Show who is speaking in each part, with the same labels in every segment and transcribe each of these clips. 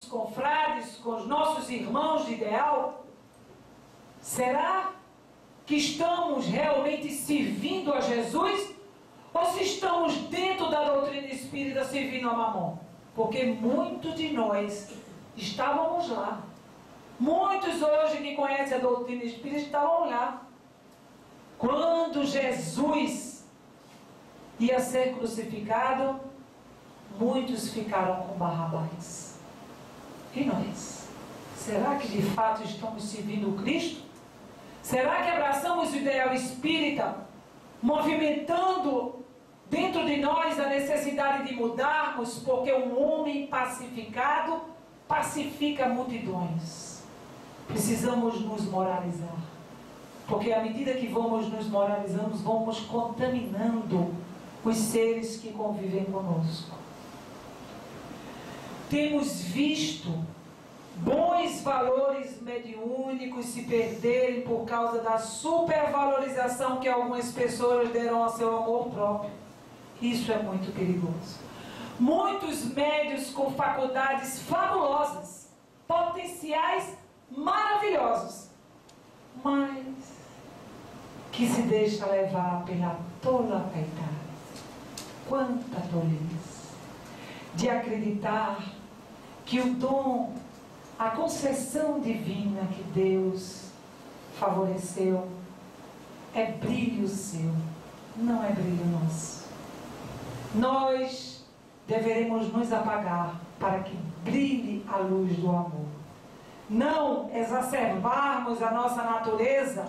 Speaker 1: confrades, com os nossos irmãos de ideal? Será que estamos realmente servindo a Jesus? Ou se estamos dentro da doutrina espírita servindo a Mamon? Porque muitos de nós estávamos lá. Muitos hoje que conhecem a doutrina espírita estavam lá. Quando Jesus ia ser crucificado, muitos ficaram com Barrabás. E nós? Será que de fato estamos servindo o Cristo? Será que abraçamos o ideal espírita, movimentando dentro de nós a necessidade de mudarmos, porque um homem pacificado pacifica multidões? Precisamos nos moralizar, porque à medida que vamos nos moralizando, vamos contaminando os seres que convivem conosco. Temos visto bons valores mediúnicos se perderem por causa da supervalorização que algumas pessoas deram ao seu amor próprio. Isso é muito perigoso. Muitos médios com faculdades fabulosas, potenciais maravilhosos, mas que se deixa levar pela tola vaidade. Quanta tolice de acreditar que o dom, a concessão divina que Deus favoreceu é brilho seu, não é brilho nosso. Nós deveremos nos apagar para que brilhe a luz do amor. Não exacerbarmos a nossa natureza.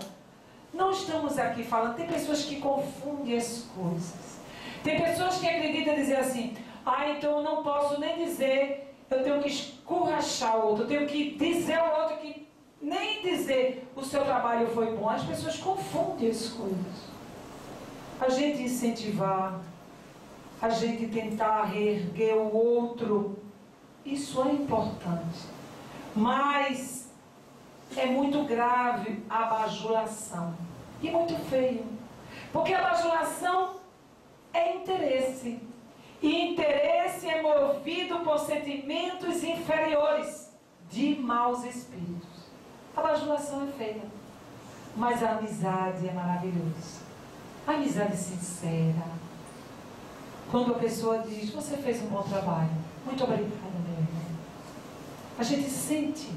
Speaker 1: Não estamos aqui falando, tem pessoas que confundem as coisas. Tem pessoas que acreditam dizer assim, então eu não posso nem dizer, eu tenho que escurrachar o outro, eu tenho que dizer ao outro que nem dizer o seu trabalho foi bom. As pessoas confundem as coisas. A gente incentivar, a gente tentar reerguer o outro, isso é importante. Mas é muito grave a bajulação. E muito feio. Porque a bajulação é interesse. E interesse é movido por sentimentos inferiores de maus espíritos. A bajulação é feia. Mas a amizade é maravilhosa. A amizade sincera. Quando a pessoa diz, você fez um bom trabalho. Muito obrigada, meu irmão. A gente sente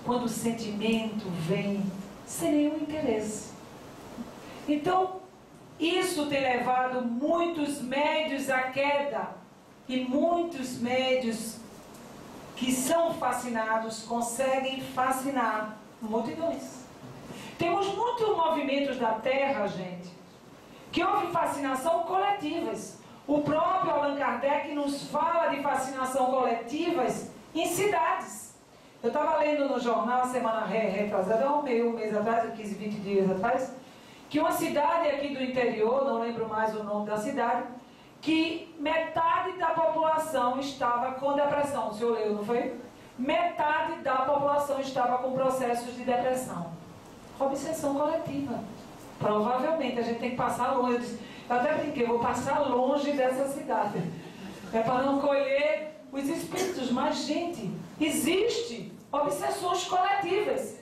Speaker 1: quando o sentimento vem sem nenhum interesse. Então, isso tem levado muitos médios à queda. E muitos médios que são fascinados conseguem fascinar multidões. Temos muitos movimentos da Terra, gente, que houve fascinação coletivas. O próprio Allan Kardec nos fala de fascinação coletivas em cidades. Eu estava lendo no jornal, semana retrasada, um mês atrás, 15, 20 dias atrás, que uma cidade aqui do interior, não lembro mais o nome da cidade, que metade da população estava com depressão. O senhor leu, não foi? Metade da população estava com processos de depressão. Obsessão coletiva. Provavelmente a gente tem que passar longe. Eu até brinquei, vou passar longe dessa cidade. É para não colher os espíritos. Mas, gente, existe obsessões coletivas.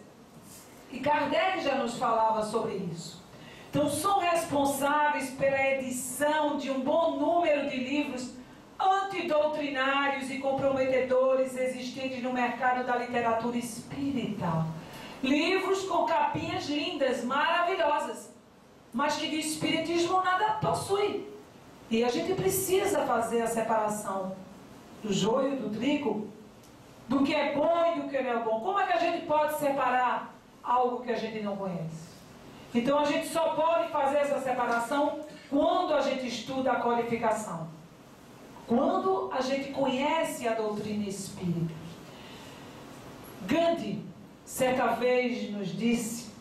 Speaker 1: E Kardec já nos falava sobre isso. Então, são responsáveis pela edição de um bom número de livros antidoutrinários e comprometedores existentes no mercado da literatura espírita. Livros com capinhas lindas, maravilhosas, mas que de espiritismo nada possui. E a gente precisa fazer a separação do joio e do trigo, do que é bom e do que não é bom. Como é que a gente pode separar algo que a gente não conhece? Então a gente só pode fazer essa separação quando a gente estuda a codificação, quando a gente conhece a doutrina espírita. Gandhi certa vez nos disse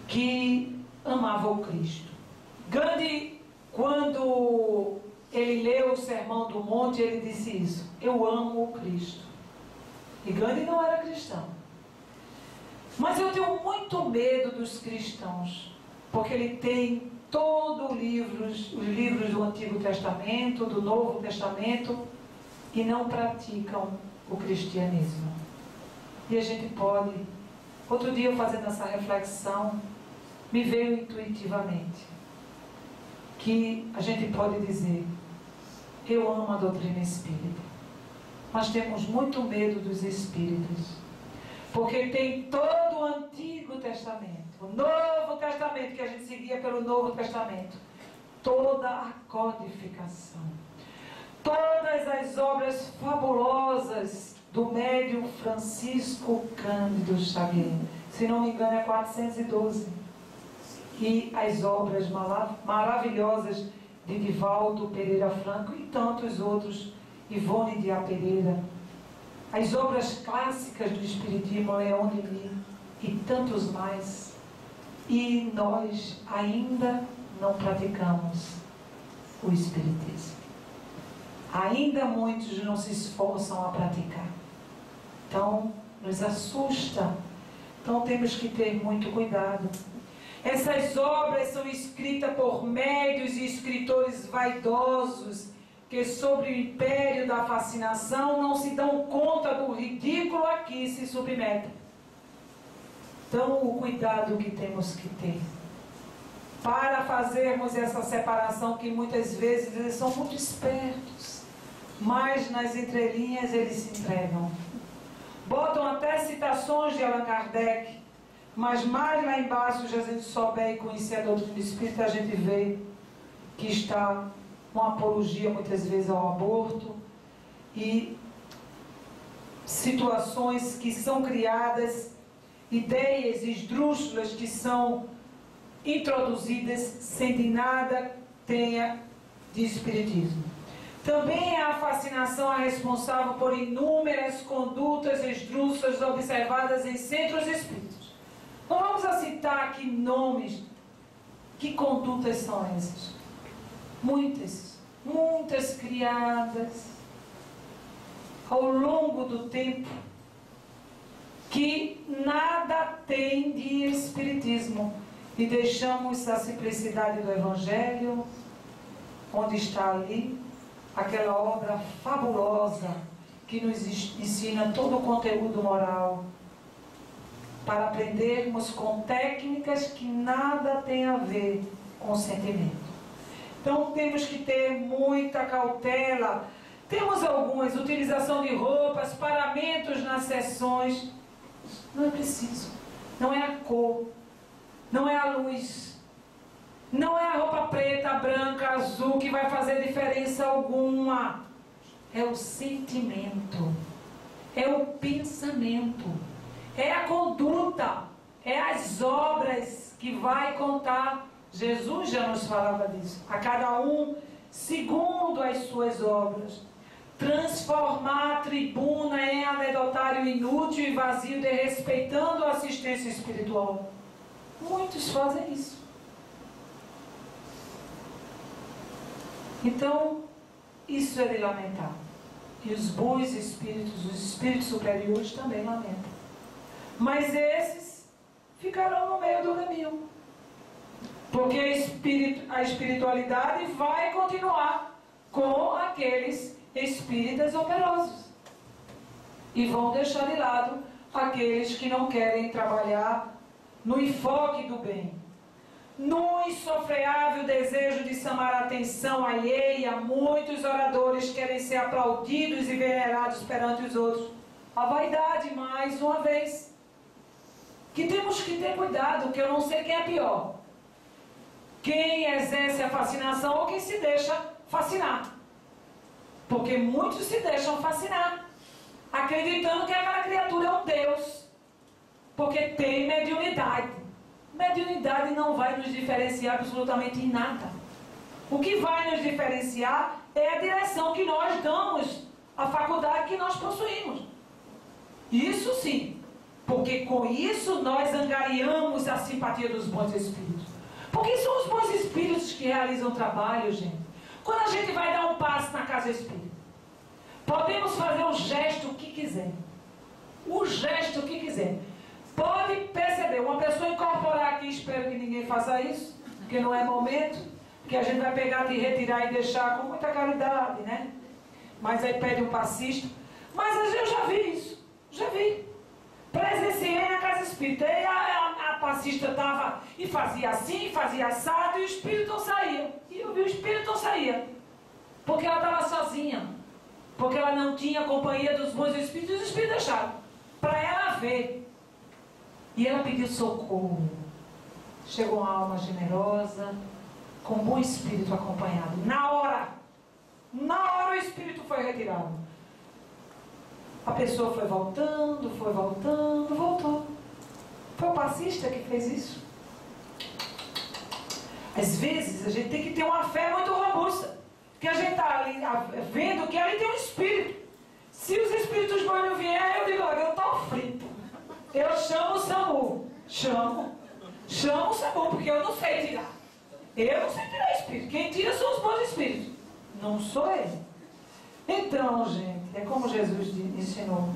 Speaker 1: que amava o Cristo. Gandhi, quando ele leu o Sermão do Monte, ele disse isso: eu amo o Cristo. E Gandhi não era cristão. Mas eu tenho muito medo dos cristãos, porque ele tem todos os livros do Antigo Testamento, do Novo Testamento, e não praticam o cristianismo. E a gente pode, outro dia eu fazendo essa reflexão, me veio intuitivamente que a gente pode dizer: eu amo a doutrina espírita. Nós temos muito medo dos espíritos, porque tem todo o Antigo Testamento, o Novo Testamento, que a gente seguia pelo Novo Testamento, toda a codificação, todas as obras fabulosas do médium Francisco Cândido Xavier, se não me engano é 412, e as obras maravilhosas de Divaldo Pereira Franco e tantos outros, Ivone de A. Pereira, as obras clássicas do Espiritismo, Leon Denis e tantos mais. E nós ainda não praticamos o Espiritismo. Ainda muitos não se esforçam a praticar. Então, nos assusta. Então, temos que ter muito cuidado. Essas obras são escritas por médios e escritores vaidosos que, sobre o império da fascinação, não se dão conta do ridículo a que se submetem. Então, o cuidado que temos que ter para fazermos essa separação, que muitas vezes eles são muito espertos, mas nas entrelinhas eles se entregam. Botam até citações de Allan Kardec, mas mais lá embaixo, se a gente souber e conhecer a doutrina espírita, a gente vê que está uma apologia muitas vezes ao aborto e situações que são criadas, ideias esdrúxulas que são introduzidas sem que nada tenha de espiritismo. Também a fascinação é responsável por inúmeras condutas esdrúxulas observadas em centros espíritas. Não vamos a citar aqui nomes. Que condutas são essas? Muitas criadas ao longo do tempo, que nada tem de espiritismo, e deixamos a simplicidade do Evangelho, onde está ali aquela obra fabulosa que nos ensina todo o conteúdo moral, para aprendermos com técnicas que nada tem a ver com o sentimento. Então temos que ter muita cautela. Temos algumas, utilização de roupas, paramentos nas sessões. Não é preciso. Não é a cor, não é a luz, não é a roupa preta, branca, azul que vai fazer diferença alguma. É o sentimento, é o pensamento, é a conduta, é as obras que vai contar. Jesus já nos falava disso. A cada um segundo as suas obras. Transformar a tribuna em anedotário inútil e vazio, desrespeitando a assistência espiritual. Muitos fazem isso. Então, isso é de lamentar. E os bons espíritos, os espíritos superiores também lamentam. Mas esses ficarão no meio do caminho. Porque a espiritualidade vai continuar com aqueles espíritas operosos. E vão deixar de lado aqueles que não querem trabalhar no enfoque do bem. No insofreável desejo de chamar a atenção alheia, muitos oradores querem ser aplaudidos e venerados perante os outros. A vaidade, mais uma vez. Que temos que ter cuidado, que eu não sei quem é pior. Quem exerce a fascinação ou quem se deixa fascinar. Porque muitos se deixam fascinar, acreditando que aquela criatura é um Deus. Porque tem mediunidade. Mediunidade não vai nos diferenciar absolutamente em nada. O que vai nos diferenciar é a direção que nós damos, a faculdade que nós possuímos. Isso sim. Porque com isso nós angariamos a simpatia dos bons espíritos. Porque são os bons espíritos que realizam o trabalho, gente. Quando a gente vai dar um passo na casa espírita, podemos fazer o gesto que quiser. O gesto que quiser. Pode perceber, uma pessoa incorporar aqui, espero que ninguém faça isso, porque não é momento, porque a gente vai pegar de retirar e deixar com muita caridade, né? Mas aí pede um passista. Mas eu já vi isso. Já vi. Presenciei na casa espírita. E a passista estava e fazia assim, fazia assado, e o espírito não saía. E eu vi o espírito não saía. Porque ela estava sozinha. Porque ela não tinha companhia dos bons espíritos, e os espíritos deixaram. Para ela ver. E ela pediu socorro. Chegou uma alma generosa, com bom espírito acompanhado. Na hora o espírito foi retirado. A pessoa foi voltando, voltou. Foi o passista que fez isso. Às vezes a gente tem que ter uma fé muito robusta. Porque a gente está ali vendo que ali tem um espírito. Se os espíritos bons não vierem, eu digo, olha, eu estou frito. Eu chamo o SAMU. Chamo o SAMU, porque eu não sei tirar. Eu não sei tirar espírito. Quem tira são os bons espíritos. Não sou eu. Então, gente, é como Jesus ensinou.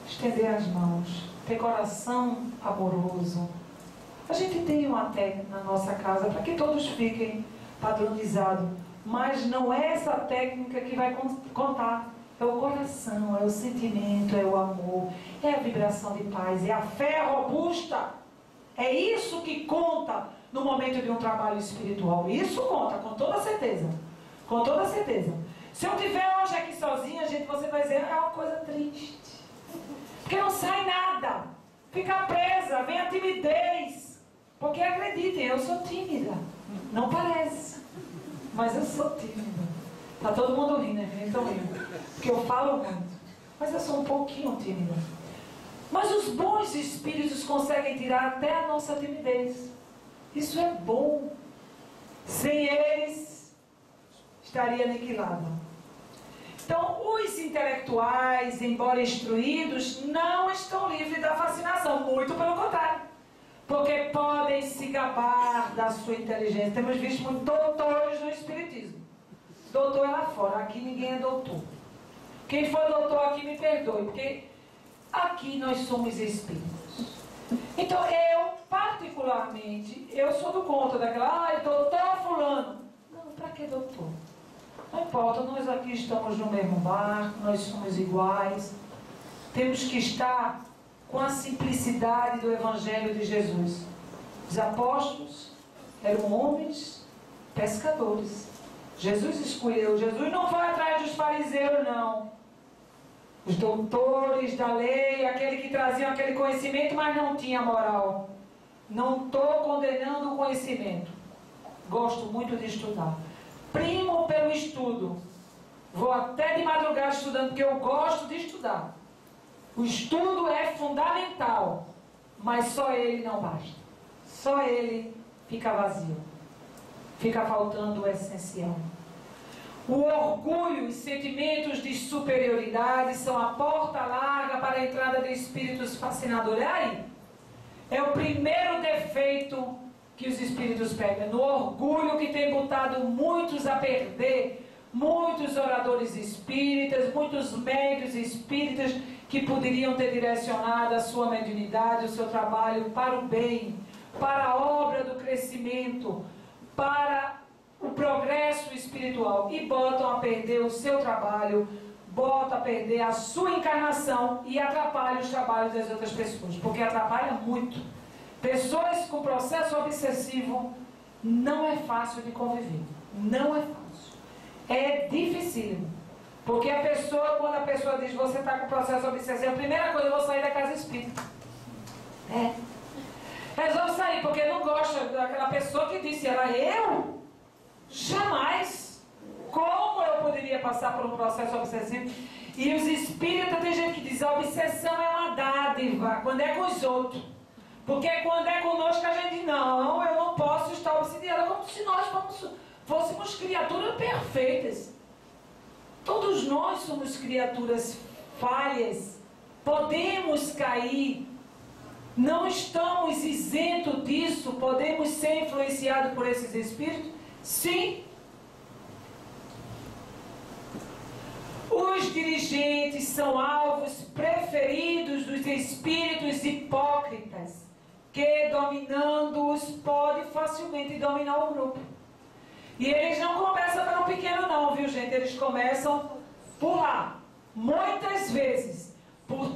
Speaker 1: Estender as mãos. Ter coração amoroso. A gente tem uma técnica na nossa casa para que todos fiquem padronizados. Mas não é essa técnica que vai contar. É o coração, é o sentimento, é o amor, é a vibração de paz, é a fé robusta. É isso que conta no momento de um trabalho espiritual. Isso conta, com toda certeza. Com toda certeza. Se eu estiver hoje aqui sozinha, gente, você vai dizer, é uma coisa triste. Porque não sai nada. Fica presa, vem a timidez. Porque acreditem, eu sou tímida. Não parece. Mas eu sou tímida. Está todo mundo rindo, né? Então rindo. Porque eu falo muito. Mas eu sou um pouquinho tímida. Mas os bons espíritos conseguem tirar até a nossa timidez. Isso é bom. Sem eles, estaria aniquilado. Então, os intelectuais, embora instruídos, não estão livres da fascinação. Muito pelo contrário. Porque podem se gabar da sua inteligência. Temos visto muitos doutores no espiritismo. Doutor é lá fora, aqui ninguém é doutor. Quem for doutor aqui me perdoe, porque aqui nós somos espíritos. Então eu, particularmente, eu sou do contra daquela, doutor fulano. Não, para que doutor? Não importa, nós aqui estamos no mesmo barco, nós somos iguais. Temos que estar com a simplicidade do Evangelho de Jesus. Os apóstolos eram homens pescadores. Jesus escolheu. Jesus não foi atrás dos fariseus, não. Os doutores da lei, aquele que traziam aquele conhecimento, mas não tinha moral. Não estou condenando o conhecimento. Gosto muito de estudar. Primo pelo estudo. Vou até de madrugada estudando, porque eu gosto de estudar. O estudo é fundamental, mas só ele não basta. Só ele fica vazio. Fica faltando o essencial. O orgulho e sentimentos de superioridade são a porta larga para a entrada de espíritos fascinadores. Aí, é o primeiro defeito que os espíritos pegam. No orgulho que tem botado muitos a perder, muitos oradores espíritas, muitos médios espíritas que poderiam ter direcionado a sua mediunidade, o seu trabalho para o bem, para a obra do crescimento, para o progresso espiritual, e botam a perder o seu trabalho, botam a perder a sua encarnação e atrapalham os trabalhos das outras pessoas, porque atrapalha muito. Pessoas com processo obsessivo não é fácil de conviver, não é fácil, é dificílimo, porque a pessoa, quando a pessoa diz você está com processo obsessivo, a primeira coisa, eu vou sair da casa espírita. Resolve sair, porque não gosta daquela pessoa que disse, eu? Jamais! Como eu poderia passar por um processo obsessivo? E os espíritas, tem gente que diz, a obsessão é uma dádiva, quando é com os outros. Porque quando é conosco a gente, não, eu não posso estar obsidiada, como se nós fôssemos criaturas perfeitas. Todos nós somos criaturas falhas, podemos cair, não estamos isentos disso, podemos ser influenciados por esses espíritos? Sim. Os dirigentes são alvos preferidos dos espíritos hipócritas, que dominando-os pode facilmente dominar o grupo. E eles não começam pelo pequeno não, viu gente? Eles começam por lá. muitas vezes, por